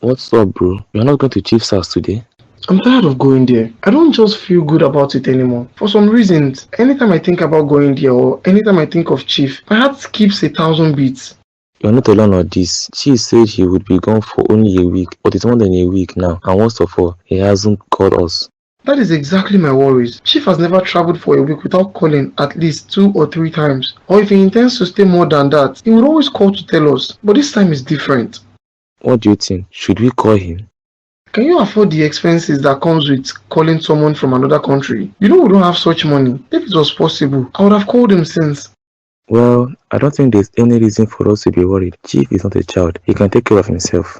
What's up, bro? You're not going to Chief's house today? I'm tired of going there. I don't just feel good about it anymore. For some reasons, anytime I think about going there or anytime I think of Chief, my heart skips 1,000 beats. You're not alone on this. Chief said he would be gone for only a week, but it's more than a week now, and worst of all, he hasn't called us. That is exactly my worries. Chief has never traveled for a week without calling at least 2 or 3 times. Or if he intends to stay more than that, he would always call to tell us. But this time is different. What do you think? Should we call him? Can you afford the expenses that comes with calling someone from another country? You know we don't have such money. If it was possible, I would have called him since. Well, I don't think there's any reason for us to be worried. Chief is not a child. He can take care of himself.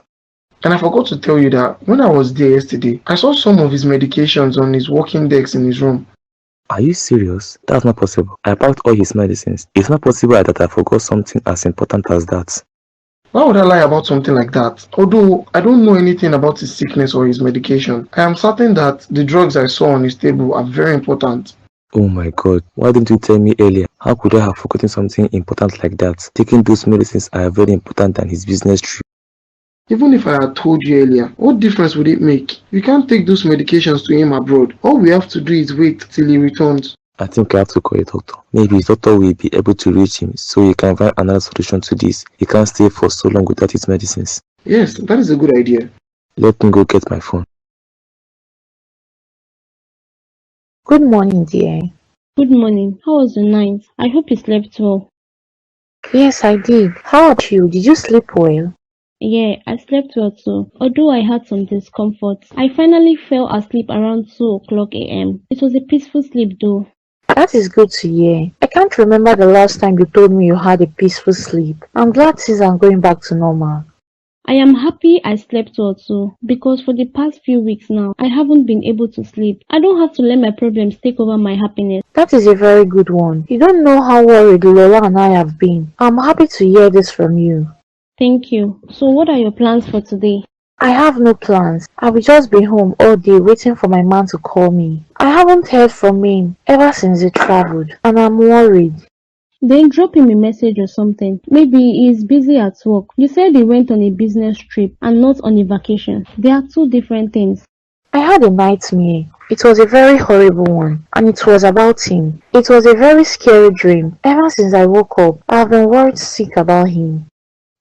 And I forgot to tell you that when I was there yesterday, I saw some of his medications on his working desk in his room. Are you serious? That's not possible. I packed all his medicines. It's not possible that I forgot something as important as that. Why would I lie about something like that? Although I don't know anything about his sickness or his medication, I am certain that the drugs I saw on his table are very important. Oh my god, why didn't you tell me earlier? How could I have forgotten something important like that? Taking those medicines are very important than his business trip. Even if I had told you earlier, what difference would it make? We can't take those medications to him abroad. All we have to do is wait till he returns. I think I have to call a doctor. Maybe his doctor will be able to reach him so he can find another solution to this. He can't stay for so long without his medicines. Yes, that is a good idea. Let me go get my phone. Good morning, dear. Good morning. How was the night? I hope you slept well. Yes, I did. How about you? Did you sleep well? Yeah, I slept well too. Although I had some discomfort, I finally fell asleep around 2 o'clock a.m. It was a peaceful sleep though. That is good to hear. I can't remember the last time you told me you had a peaceful sleep. I'm glad things are going back to normal. I am happy I slept well too, because for the past few weeks now, I haven't been able to sleep. I don't have to let my problems take over my happiness. That is a very good one. You don't know how worried Lola and I have been. I'm happy to hear this from you. Thank you. So what are your plans for today? I have no plans. I will just be home all day waiting for my man to call me. I haven't heard from him ever since he traveled, and I'm worried. Then drop him a message or something. Maybe he is busy at work. You said he went on a business trip and not on a vacation. They are two different things. I had a nightmare. It was a very horrible one, and it was about him. It was a very scary dream. Ever since I woke up, I have been worried sick about him.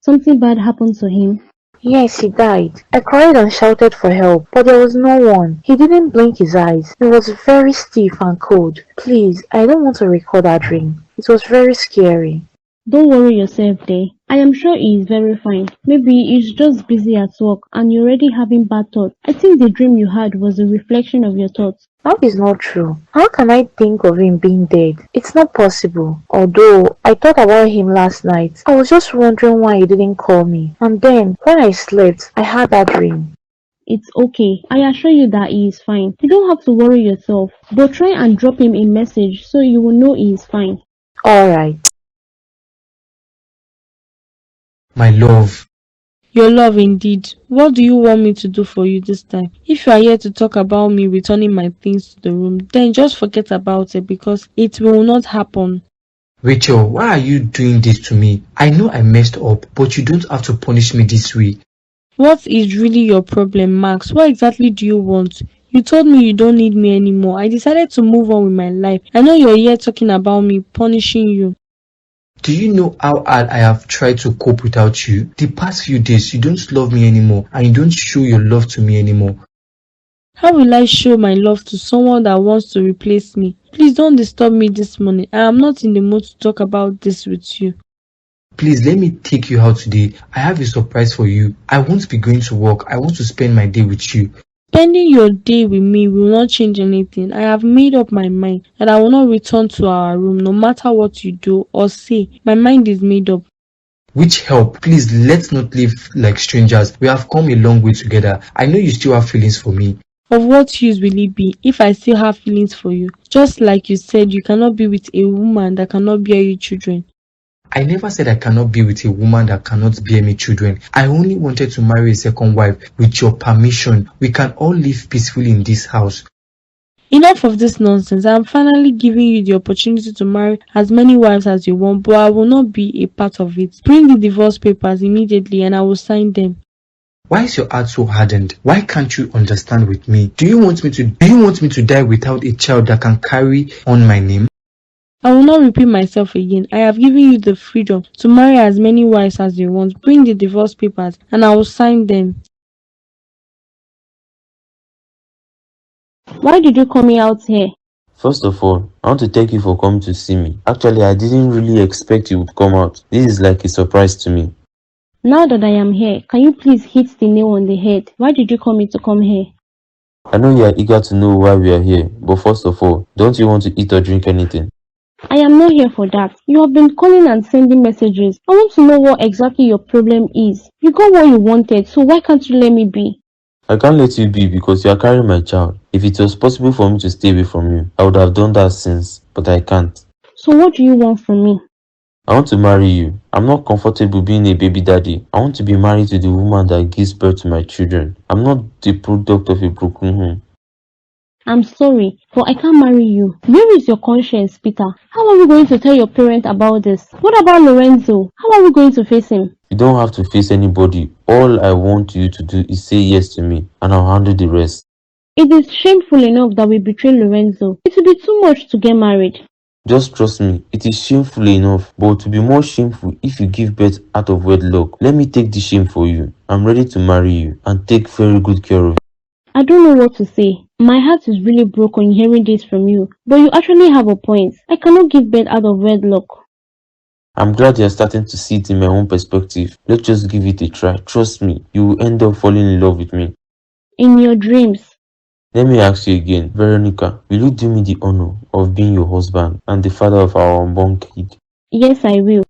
Something bad happened to him? Yes, he died. I cried and shouted for help, but there was no one. He didn't blink his eyes. He was very stiff and cold. Please, I don't want to recall that dream. It was very scary. Don't worry yourself there. I am sure he is very fine. Maybe he's just busy at work and you're already having bad thoughts. I think the dream you had was a reflection of your thoughts. That is not true. How can I think of him being dead? It's not possible. Although I thought about him last night, I was just wondering why he didn't call me. And then, when I slept, I had that dream. It's okay. I assure you that he is fine. You don't have to worry yourself. But try and drop him a message so you will know he is fine. Alright. My love. Your love indeed. What do you want me to do for you this time? If you are here to talk about me returning my things to the room, then just forget about it because it will not happen. Rachel, why are you doing this to me? I know I messed up, but you don't have to punish me this way. What is really your problem, Max? What exactly do you want? You told me you don't need me anymore. I decided to move on with my life. I know you're here talking about me, punishing you. Do you know how hard I have tried to cope without you? The past few days, you don't love me anymore and you don't show your love to me anymore. How will I show my love to someone that wants to replace me? Please don't disturb me this morning. I am not in the mood to talk about this with you. Please let me take you out today. I have a surprise for you. I won't be going to work. I want to spend my day with you. Spending your day with me will not change anything. I have made up my mind that I will not return to our room no matter what you do or say. My mind is made up. Which help? Please, let's not live like strangers. We have come a long way together. I know you still have feelings for me. Of what use will it be if I still have feelings for you? Just like you said, you cannot be with a woman that cannot bear you children. I never said I cannot be with a woman that cannot bear me children. I only wanted to marry a second wife. With your permission, we can all live peacefully in this house. Enough of this nonsense. I am finally giving you the opportunity to marry as many wives as you want, but I will not be a part of it. Bring the divorce papers immediately and I will sign them. Why is your heart so hardened? Why can't you understand with me? Do you want me to die without a child that can carry on my name? I will not repeat myself again. I have given you the freedom to marry as many wives as you want. Bring the divorce papers and I will sign them. Why did you call me out here? First of all, I want to thank you for coming to see me. Actually, I didn't really expect you would come out. This is like a surprise to me. Now that I am here, can you please hit the nail on the head? Why did you call me to come here? I know you are eager to know why we are here, but first of all, don't you want to eat or drink anything? I am not here for that. You have been calling and sending messages. I want to know what exactly your problem is. You got what you wanted, so why can't you let me be? I can't let you be because you are carrying my child. If it was possible for me to stay away from you, I would have done that since, but I can't. So what do you want from me? I want to marry you. I'm not comfortable being a baby daddy. I want to be married to the woman that gives birth to my children. I'm not the product of a broken home. I'm sorry, but I can't marry you. Where is your conscience, Peter? How are we going to tell your parents about this? What about Lorenzo? How are we going to face him? You don't have to face anybody. All I want you to do is say yes to me, and I'll handle the rest. It is shameful enough that we betray Lorenzo. It will be too much to get married. Just trust me, it is shameful enough, but it will be more shameful if you give birth out of wedlock. Let me take the shame for you. I'm ready to marry you and take very good care of you. I don't know what to say. My heart is really broken hearing this from you, but you actually have a point. I cannot give birth out of wedlock. I'm glad you're starting to see it in my own perspective. Let's just give it a try. Trust me, you will end up falling in love with me. In your dreams. Let me ask you again, Veronica, will you do me the honor of being your husband and the father of our unborn kid? Yes, I will.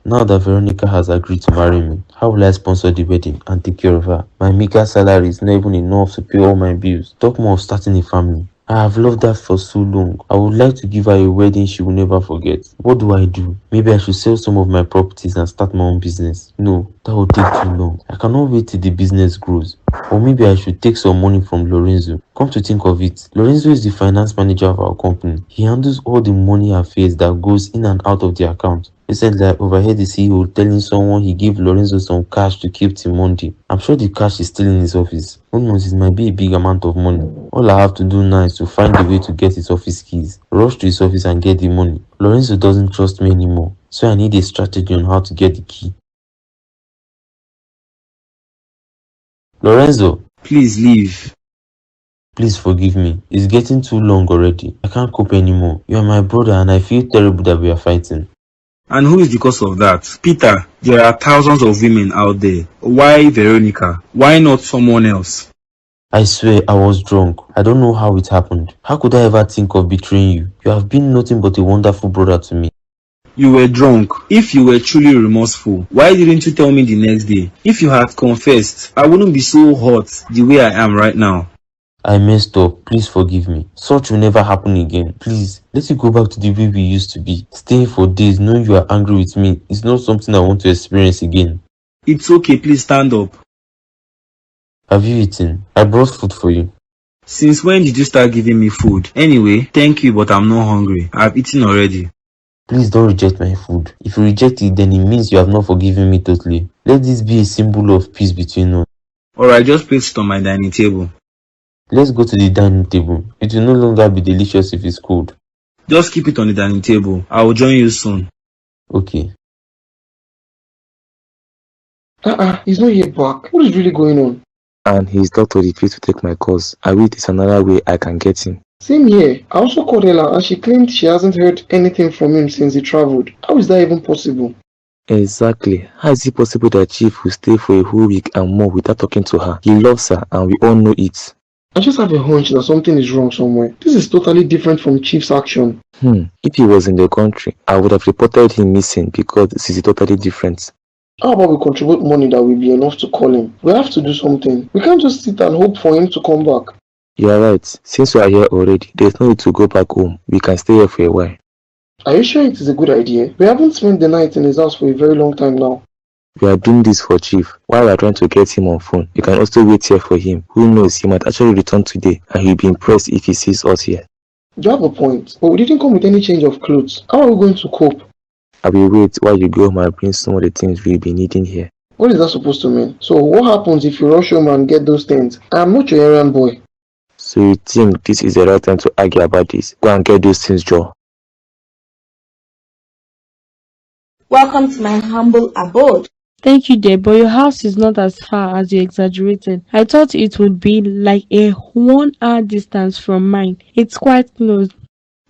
Now that Veronica has agreed to marry me, how will I sponsor the wedding and take care of her? My meager salary is not even enough to pay all my bills. Talk more of starting a family. I have loved her for so long. I would like to give her a wedding she will never forget. What do I do? Maybe I should sell some of my properties and start my own business. No, that would take too long. I cannot wait till the business grows. Or maybe I should take some money from Lorenzo. Come to think of it, Lorenzo is the finance manager of our company. He handles all the money affairs that goes in and out of the account. Recently, I overheard the CEO telling someone he gave Lorenzo some cash to keep till Monday. I'm sure the cash is still in his office. Who knows, it might be a big amount of money. All I have to do now is to find a way to get his office keys, rush to his office and get the money. Lorenzo doesn't trust me anymore, so I need a strategy on how to get the key. Lorenzo, please leave. Please forgive me. It's getting too long already. I can't cope anymore. You are my brother and I feel terrible that we are fighting. And who is the cause of that? Peter, there are thousands of women out there. Why Veronica? Why not someone else? I swear I was drunk. I don't know how it happened. How could I ever think of betraying you? You have been nothing but a wonderful brother to me. You were drunk. If you were truly remorseful, why didn't you tell me the next day? If you had confessed, I wouldn't be so hot the way I am right now. I messed up. Please forgive me. Such will never happen again. Please, let it go back to the way we used to be. Staying for days knowing you are angry with me is not something I want to experience again. It's okay, please stand up. Have you eaten? I brought food for you. Since when did you start giving me food? Anyway, thank you, but I'm not hungry. I've eaten already. Please don't reject my food. If you reject it, then it means you have not forgiven me totally. Let this be a symbol of peace between us. Alright, just place it on my dining table. Let's go to the dining table. It will no longer be delicious if it's cold. Just keep it on the dining table. I will join you soon. Okay. He's not yet back. What is really going on? And his doctor refused to take my course. I wish there's another way I can get him. Same here. I also called Ella and she claimed she hasn't heard anything from him since he traveled. How is that even possible? Exactly. How is it possible that Chief will stay for a whole week and more without talking to her? He loves her and we all know it. I just have a hunch that something is wrong somewhere. This is totally different from Chief's action. If he was in the country, I would have reported him missing because this is totally different. How about we contribute money that will be enough to call him? We have to do something. We can't just sit and hope for him to come back. You are right. Since we are here already, there's no need to go back home. We can stay here for a while. Are you sure it is a good idea? We haven't spent the night in his house for a very long time now. We are doing this for Chief. While we are trying to get him on phone, you can also wait here for him. Who knows, he might actually return today and he'll be impressed if he sees us here. You have a point, but we didn't come with any change of clothes. How are we going to cope? I will wait while you go home and bring some of the things we'll be needing here. What is that supposed to mean? So what happens if you rush home and get those things? I am not your errand boy. So you think this is the right time to argue about this? Go and get those things, Joe. Welcome to my humble abode. Thank you, dear, but your house is not as far as you exaggerated. I thought it would be like a 1 hour distance from mine. It's quite close.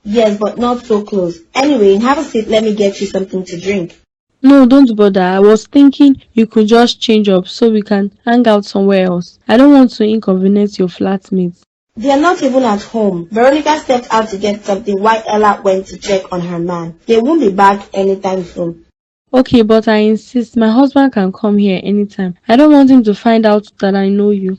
Yes, but not so close. Anyway, have a seat. Let me get you something to drink. No, don't bother. I was thinking you could just change up so we can hang out somewhere else. I don't want to inconvenience your flatmates. They are not even at home. Veronica stepped out to get something while Ella went to check on her man. They won't be back anytime soon. Okay, but I insist my husband can come here anytime. I don't want him to find out that I know you.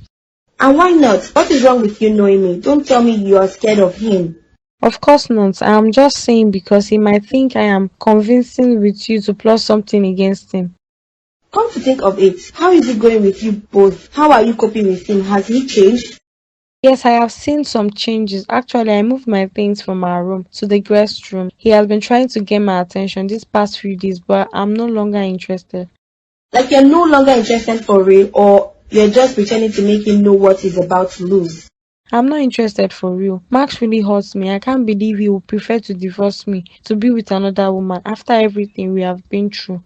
And why not? What is wrong with you knowing me? Don't tell me you are scared of him. Of course not. I am just saying because he might think I am convincing with you to plot something against him. Come to think of it, how is it going with you both? How are you coping with him? Has he changed? Yes, I have seen some changes. Actually, I moved my things from our room to the guest room. He has been trying to get my attention these past few days, but I'm no longer interested. Like you're no longer interested for real, or you're just pretending to make him know what he's about to lose? I'm not interested for real. Max really hurts me. I can't believe he would prefer to divorce me to be with another woman after everything we have been through.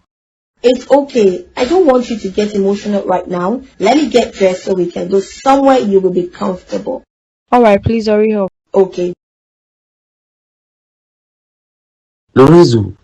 It's okay. I don't want you to get emotional right now. Let me get dressed so we can go somewhere you will be comfortable. Alright, please hurry up. Okay. Lorenzo!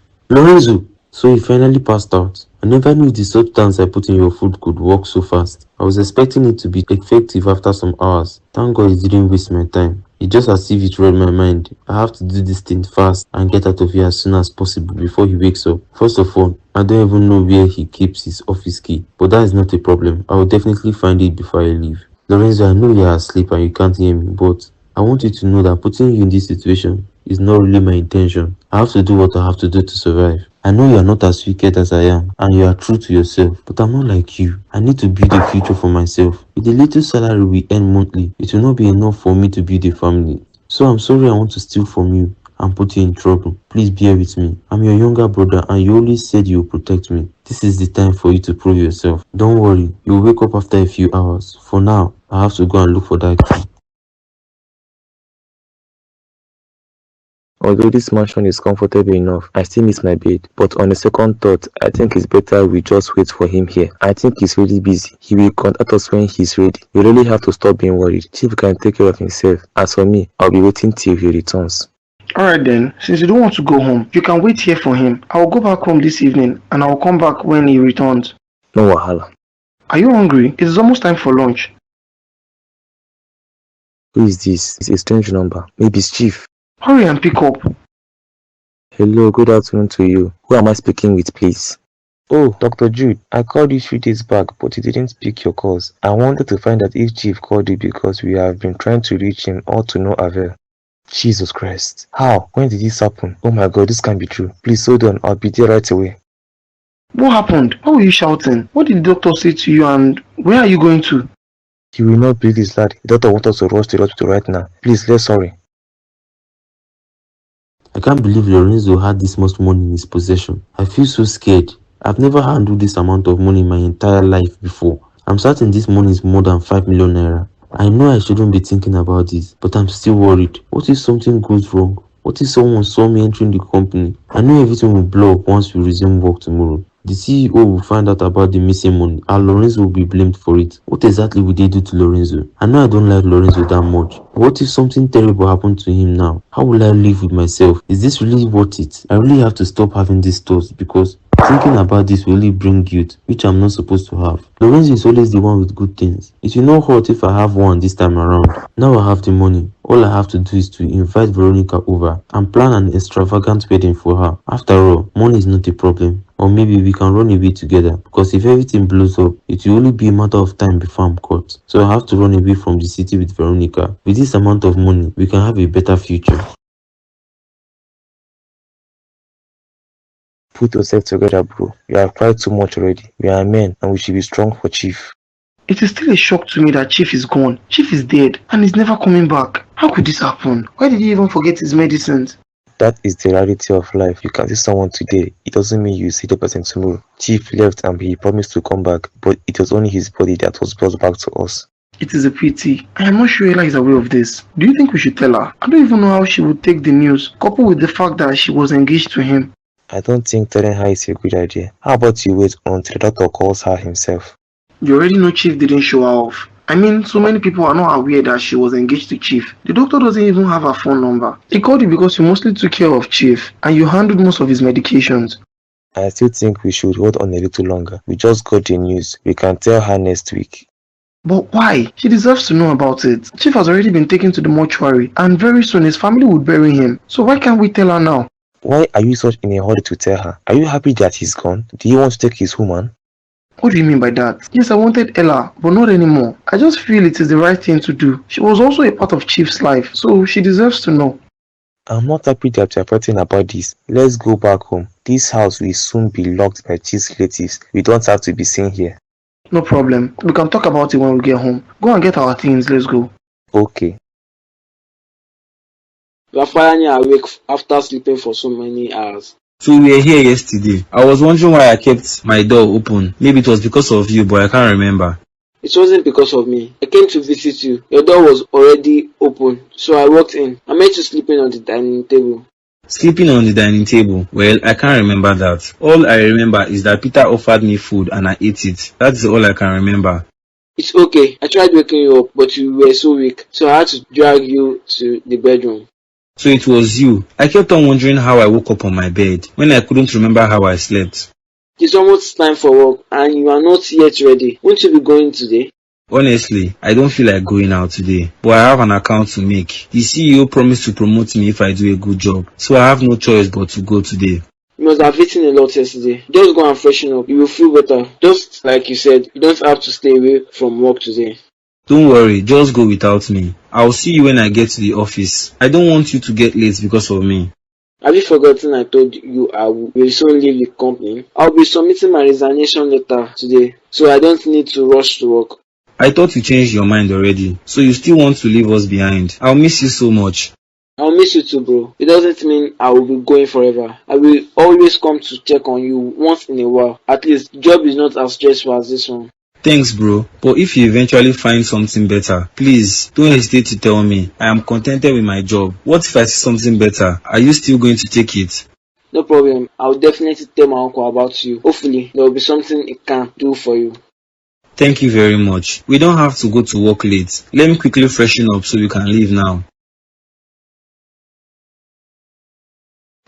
So you finally passed out. I never knew the substance I put in your food could work so fast. I was expecting it to be effective after some hours. Thank God it didn't waste my time. It's just as if it read my mind. I have to do this thing fast and get out of here as soon as possible before he wakes up. First of all, I don't even know where he keeps his office key, but that is not a problem. I will definitely find it before I leave. Lorenzo, I know you are asleep and you can't hear me, but I want you to know that putting you in this situation is not really my intention. I have to do what I have to do to survive. I know you are not as wicked as I am, and you are true to yourself, but I'm not like you. I need to build a future for myself. With the little salary we earn monthly, it will not be enough for me to build a family. So I'm sorry I want to steal from you and put you in trouble. Please bear with me. I'm your younger brother and you always said you will protect me. This is the time for you to prove yourself. Don't worry, you'll wake up after a few hours. For now, I have to go and look for that key. Although this mansion is comfortable enough, I still miss my bed. But on a second thought, I think it's better we just wait for him here. I think he's really busy. He will contact us when he's ready. You really have to stop being worried. Chief can take care of himself. As for me, I'll be waiting till he returns. Alright then, since you don't want to go home, you can wait here for him. I will go back home this evening and I will come back when he returns. No wahala. Are you hungry? It is almost time for lunch. Who is this? It's a strange number. Maybe it's Chief. Hurry and pick up. Hello, good afternoon to you. Who am I speaking with, please? Oh, Dr. Jude, I called you 3 days back, but you didn't pick your calls. I wanted to find out if Chief called you because we have been trying to reach him, all to no avail. Jesus Christ. How? When did this happen? Oh my God, this can't be true. Please hold on, I'll be there right away. What happened? Why were you shouting? What did the doctor say to you and where are you going to? You will not believe this, lad. The doctor wants us to rush to the hospital right now. Please, let's hurry. I can't believe Lorenzo had this much money in his possession. I feel so scared. I've never handled this amount of money in my entire life before. I'm certain this money is more than 5 million naira. I know I shouldn't be thinking about this, but I'm still worried. What if something goes wrong? What if someone saw me entering the company? I know everything will blow up once we resume work tomorrow. The CEO will find out about the missing money and Lorenzo will be blamed for it. What exactly will they do to Lorenzo? I know I don't like Lorenzo that much. What if something terrible happened to him now? How will I live with myself? Is this really worth it? I really have to stop having these thoughts because thinking about this will really bring guilt, which I'm not supposed to have. Lorenzo is always the one with good things. It will not hurt if I have one this time around. Now I have the money. All I have to do is to invite Veronica over and plan an extravagant wedding for her. After all, money is not a problem. Or maybe we can run away together, because if everything blows up, it will only be a matter of time before I'm caught. So I have to run away from the city with Veronica. With this amount of money, we can have a better future. Put yourself together, bro. You have cried too much already. We are men and we should be strong for Chief. It is still a shock to me that Chief is gone. Chief is dead and he's never coming back. How could this happen? Why did he even forget his medicines? That is the reality of life. You can see someone today, it doesn't mean you see the person tomorrow. Chief left and he promised to come back, but it was only his body that was brought back to us. It is a pity. I am not sure Ella is aware of this. Do you think we should tell her? I don't even know how she would take the news, coupled with the fact that she was engaged to him. I don't think telling her is a good idea. How about you wait until the doctor calls her himself? You already know Chief didn't show her off. I mean, so many people are not aware that she was engaged to Chief. The doctor doesn't even have her phone number. He called you because you mostly took care of Chief and you handled most of his medications. I still think we should hold on a little longer. We just got the news. We can tell her next week. But why? She deserves to know about it. Chief has already been taken to the mortuary and very soon his family will bury him. So why can't we tell her now? Why are you such in a hurry to tell her? Are you happy that he's gone? Do you want to take his woman? What do you mean by that? Yes, I wanted Ella, but not anymore. I just feel it is the right thing to do. She was also a part of Chief's life, so she deserves to know. I'm not happy that you're fighting about this. Let's go back home. This house will soon be locked by Chief's relatives. We don't have to be seen here. No problem. We can talk about it when we get home. Go and get our things. Let's go. Okay. You are finally awake after sleeping for so many hours. So we were here yesterday. I was wondering why I kept my door open. Maybe it was because of you, but I can't remember. It wasn't because of me. I came to visit you. Your door was already open, so I walked in. I met you sleeping on the dining table. Sleeping on the dining table? Well, I can't remember that. All I remember is that Peter offered me food and I ate it. That's all I can remember. It's okay. I tried waking you up, but you were so weak, so I had to drag you to the bedroom. So it was you. I kept on wondering how I woke up on my bed when I couldn't remember how I slept. It's almost time for work and you are not yet ready. Won't you be going today? Honestly, I don't feel like going out today, but I have an account to make. The CEO promised to promote me if I do a good job, so I have no choice but to go today. You must have eaten a lot yesterday. Just go and freshen up. You will feel better. Just like you said, you don't have to stay away from work today. Don't worry, just go without me. I'll see you when I get to the office. I don't want you to get late because of me. Have you forgotten I told you I will soon leave the company? I'll be submitting my resignation letter today, so I don't need to rush to work. I thought you changed your mind already, so you still want to leave us behind. I'll miss you so much. I'll miss you too, bro. It doesn't mean I will be going forever. I will always come to check on you once in a while. At least, the job is not as stressful as this one. Thanks, bro. But if you eventually find something better, please don't hesitate to tell me. I am contented with my job. What if I see something better? Are you still going to take it? No problem. I'll definitely tell my uncle about you. Hopefully, there will be something he can do for you. Thank you very much. We don't have to go to work late. Let me quickly freshen up so we can leave now.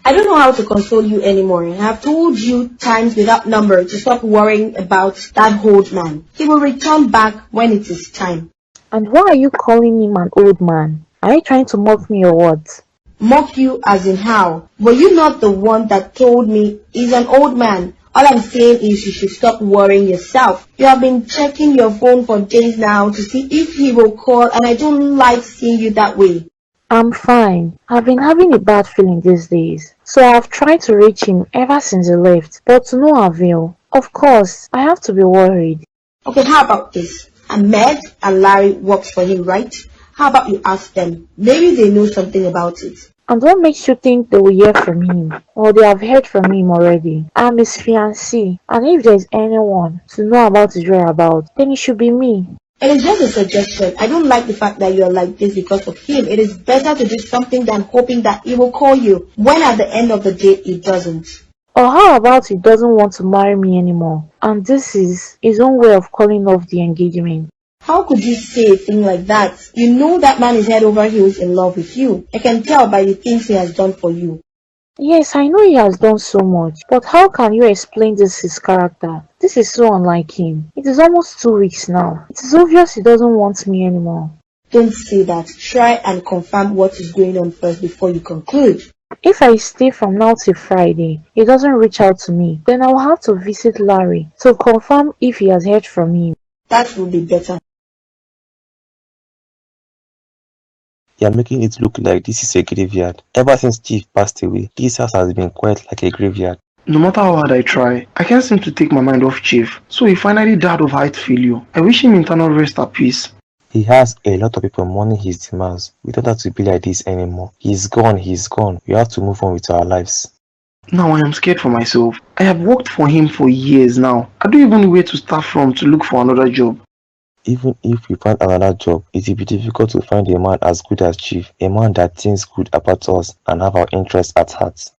I don't know how to console you anymore. I have told you times without number to stop worrying about that old man. He will return back when it is time. And why are you calling him an old man? Are you trying to mock me or what? Mock you as in how? Were you not the one that told me he's an old man? All I'm saying is you should stop worrying yourself. You have been checking your phone for days now to see if he will call, and I don't like seeing you that way. I'm fine. I've been having a bad feeling these days, so I've tried to reach him ever since he left, but to no avail. Of course, I have to be worried. Okay, how about this? Ahmed and Larry works for him, right? How about you ask them? Maybe they know something about it. And what makes you think they will hear from him, or they have heard from him already? I'm his fiancée, and if there's anyone to know about his whereabouts, then it should be me. It is just a suggestion. I don't like the fact that you are like this because of him. It is better to do something than hoping that he will call you when at the end of the day he doesn't. Or how about he doesn't want to marry me anymore, and this is his own way of calling off the engagement? How could you say a thing like that? You know that man is head over heels in love with you. I can tell by the things he has done for you. Yes, I know he has done so much, but how can you explain his character? This is so unlike him. It is almost 2 weeks now. It is obvious he doesn't want me anymore. Don't say that. Try and confirm what is going on first before you conclude. If I stay from now till Friday, he doesn't reach out to me, then I will have to visit Larry to confirm if he has heard from him. That will be better. You're making it look like this is a graveyard. Ever since Chief passed away, this house has been quiet like a graveyard. No matter how hard I try, I can't seem to take my mind off Chief. So he finally died of heart failure. I wish him eternal rest at peace. He has a lot of people mourning his demise. We don't have to be like this anymore. He's gone, he's gone. We have to move on with our lives. Now I am scared for myself. I have worked for him for years now. I don't even know where to start from to look for another job. Even if we find another job, it will be difficult to find a man as good as Chief, a man that thinks good about us and have our interests at heart.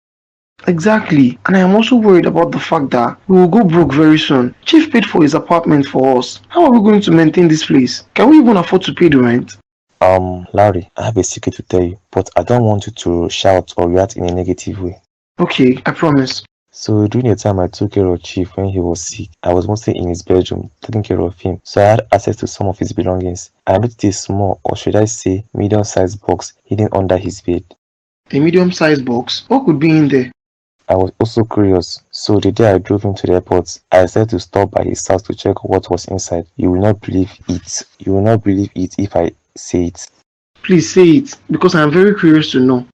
Exactly, and I am also worried about the fact that we will go broke very soon. Chief paid for his apartment for us. How are we going to maintain this place? Can we even afford to pay the rent? Larry, I have a secret to tell you, but I don't want you to shout or react in a negative way. Okay, I promise. So during the time I took care of Chief when he was sick, I was mostly in his bedroom taking care of him, so I had access to some of his belongings. I noticed a small, or should I say medium-sized box hidden under his bed. A medium-sized box? What could be in there? I was also curious, so the day I drove him to the airport, I decided to stop by his house to check what was inside. You will not believe it. You will not believe it if I say it. Please say it, because I am very curious to know.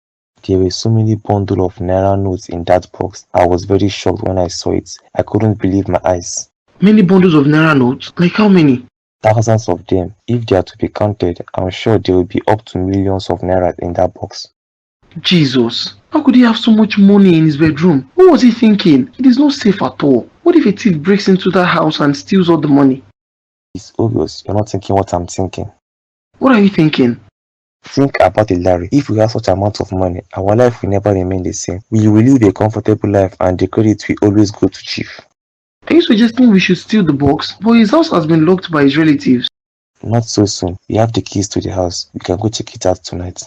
There were so many bundles of naira notes in that box. I was very shocked when I saw it. I couldn't believe my eyes. Many bundles of naira notes? Like how many? Thousands of them. If they are to be counted, I'm sure there will be up to millions of naira in that box. Jesus, how could he have so much money in his bedroom? What was he thinking? It is not safe at all. What if a thief breaks into that house and steals all the money? It's obvious you're not thinking what I'm thinking. What are you thinking? Think about it, Larry. If we have such amount of money, our life will never remain the same. We will live a comfortable life and the credit will always go to Chief. Are you suggesting we should steal the box? But his house has been locked by his relatives. Not so soon. We have the keys to the house. We can go check it out tonight.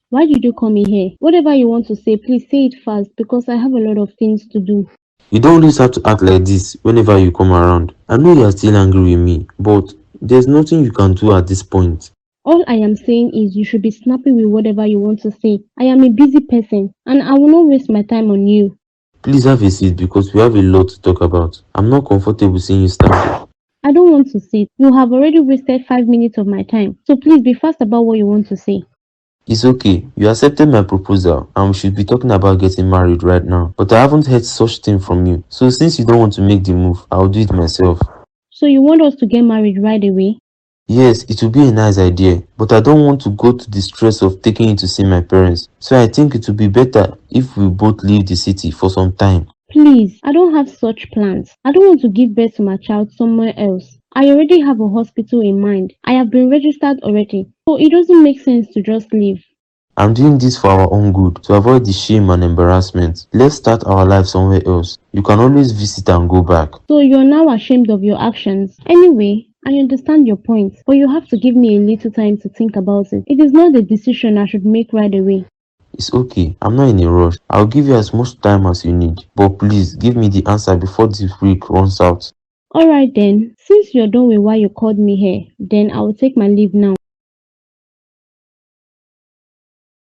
Why did you call me here? Whatever you want to say, please say it fast because I have a lot of things to do. You don't always have to act like this whenever you come around. I know you are still angry with me, but there's nothing you can do at this point. All I am saying is you should be snappy with whatever you want to say. I am a busy person and I will not waste my time on you. Please have a seat because we have a lot to talk about. I'm not comfortable seeing you stand there. I don't want to sit. You have already wasted 5 minutes of my time. So please be fast about what you want to say. It's okay. You accepted my proposal and we should be talking about getting married right now. But I haven't heard such thing from you. So since you don't want to make the move, I'll do it myself. So you want us to get married right away? Yes, it would be a nice idea, but I don't want to go to the stress of taking you to see my parents. So I think it would be better if we both leave the city for some time. Please, I don't have such plans. I don't want to give birth to my child somewhere else. I already have a hospital in mind. I have been registered already. So it doesn't make sense to just leave. I'm doing this for our own good, to avoid the shame and embarrassment. Let's start our life somewhere else. You can always visit and go back. So you're now ashamed of your actions. Anyway, I understand your point, but you have to give me a little time to think about it. It is not the decision I should make right away. It's okay. I'm not in a rush. I'll give you as much time as you need. But please, give me the answer before this week runs out. Alright then, since you're done with why you called me here, then I will take my leave now.